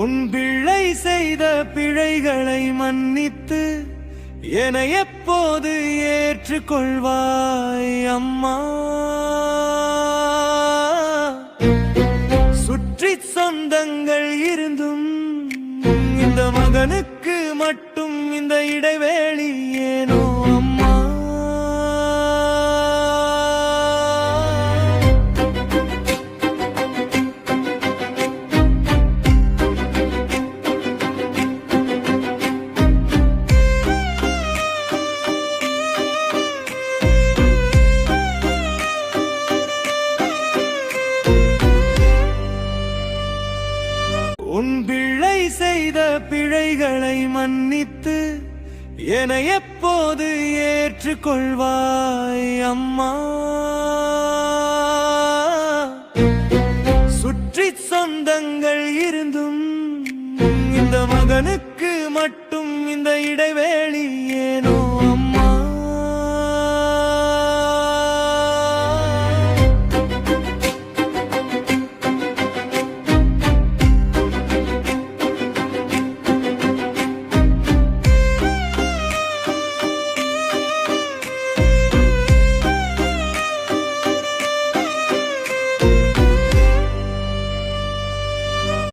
உன் பிள்ளை செய்த பிழைகளை மன்னித்து என்னை எப்போது ஏற்றுக்கொள்வாய் அம்மா? சுற்றி சொந்தங்கள் இருந்தும் இந்த மகனுக்கு மட்டும் இந்த இடைவேளி ஏனோ அம்மா? உன் பிள்ளை செய்த பிழைகளை மன்னித்து என்னை எப்போது ஏற்றுக்கொள்வாய் அம்மா? சுற்றி சொந்தங்கள் இருந்தும் இந்த மகனுக்கு மட்டும் இந்த இடைவேளி ஏனோ அம்மா?